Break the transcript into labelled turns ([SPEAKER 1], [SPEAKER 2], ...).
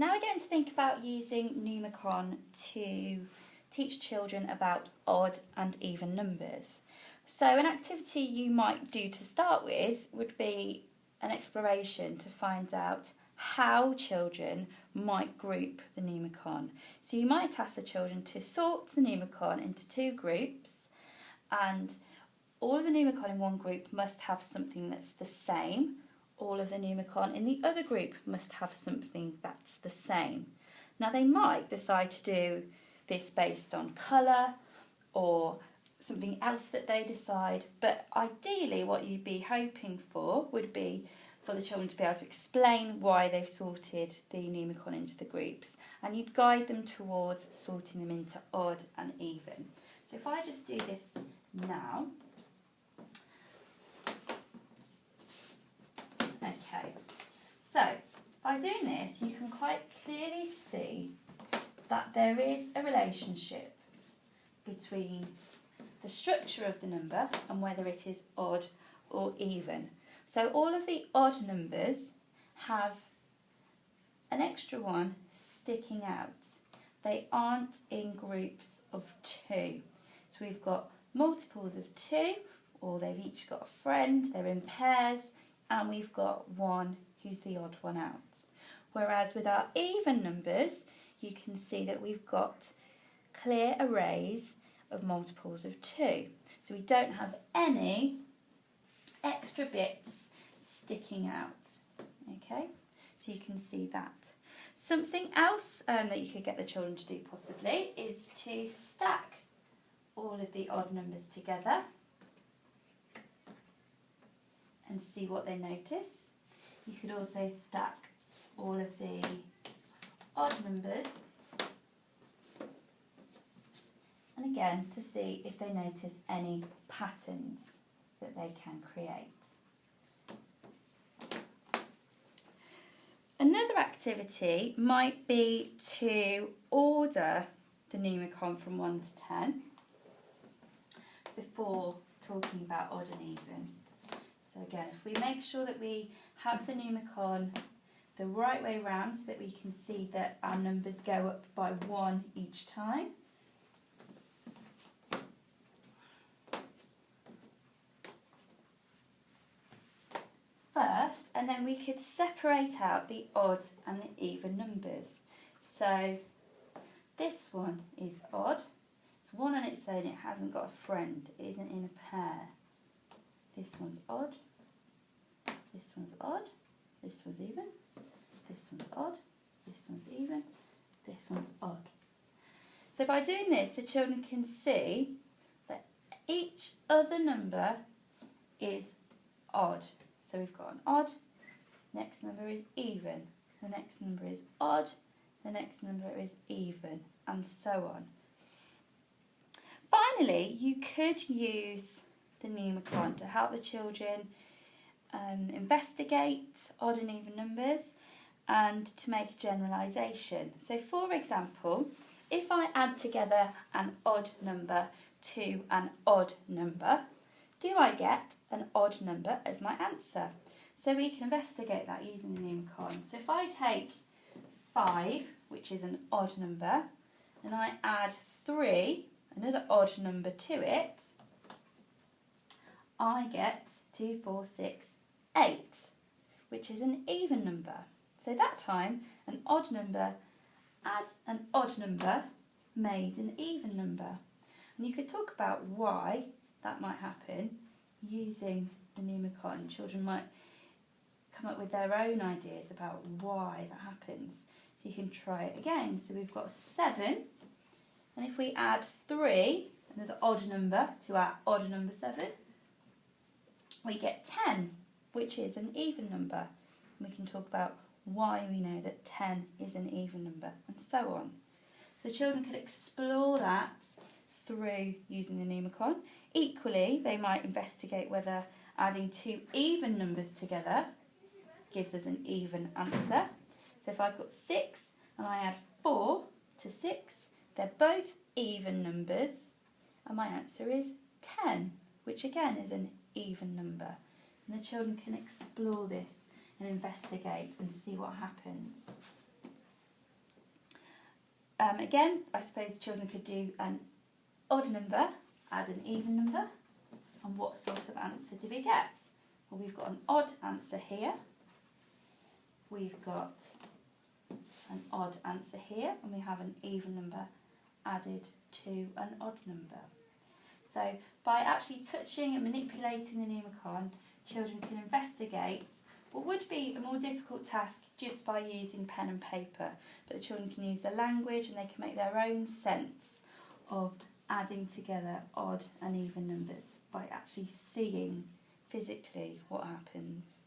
[SPEAKER 1] Now we're going to think about using Numicon to teach children about odd and even numbers. So an activity you might do to start with would be an exploration to find out how children might group the Numicon. So you might ask the children to sort the Numicon into two groups, and all of the Numicon in one group must have something that's the same. All of the Numicon in the other group must have something that's the same. Now they might decide to do this based on colour or something else that they decide, but ideally what you'd be hoping for would be for the children to be able to explain why they've sorted the Numicon into the groups, and you'd guide them towards sorting them into odd and even. So if I just do this now. Okay, so by doing this you can quite clearly see that there is a relationship between the structure of the number and whether it is odd or even. So all of the odd numbers have an extra one sticking out. They aren't in groups of two. So we've got multiples of 2, or they've each got a friend, they're in pairs, and we've got one who's the odd one out. Whereas with our even numbers, you can see that we've got clear arrays of multiples of 2. So we don't have any extra bits sticking out. Okay, so you can see that. Something else that you could get the children to do possibly is to stack all of the odd numbers together and see what they notice. You could also stack all of the odd numbers, and again to see if they notice any patterns that they can create. Another activity might be to order the Numicon from 1 to 10 before talking about odd and even. So again, if we make sure that we have the Numicon the right way round so that we can see that our numbers go up by 1 each time. First, and then we could separate out the odd and the even numbers. So this one is odd. It's one on its own, it hasn't got a friend, it isn't in a pair. This one's odd, this one's odd, this one's even, this one's odd, this one's even, this one's odd. So by doing this, the children can see that each other number is odd. So we've got an odd, next number is even, the next number is odd, the next number is even, and so on. Finally, you could use the Numicon to help the children investigate odd and even numbers and to make a generalisation. So for example, if I add together an odd number to an odd number, do I get an odd number as my answer? So we can investigate that using the Numicon. So if I take 5, which is an odd number, and I add 3, another odd number to it, I get 2, 4, 6, 8, which is an even number. So that time, an odd number add an odd number made an even number. And you could talk about why that might happen using the Numicon. Children might come up with their own ideas about why that happens. So you can try it again. So we've got 7, and if we add 3, another odd number, to our odd number 7, we get 10, which is an even number. And we can talk about why we know that 10 is an even number, and so on. So the children could explore that through using the Numicon. Equally, they might investigate whether adding 2 even numbers together gives us an even answer. So if I've got 6 and I add 4 to 6, they're both even numbers, and my answer is 10, which again is an even number. And the children can explore this and investigate and see what happens. again, I suppose children could do an odd number, add an even number, and what sort of answer do we get? Well, we've got an odd answer here, we've got an odd answer here, and we have an even number added to an odd number. So by actually touching and manipulating the Numicon, children can investigate what would be a more difficult task just by using pen and paper, but the children can use the language and they can make their own sense of adding together odd and even numbers by actually seeing physically what happens.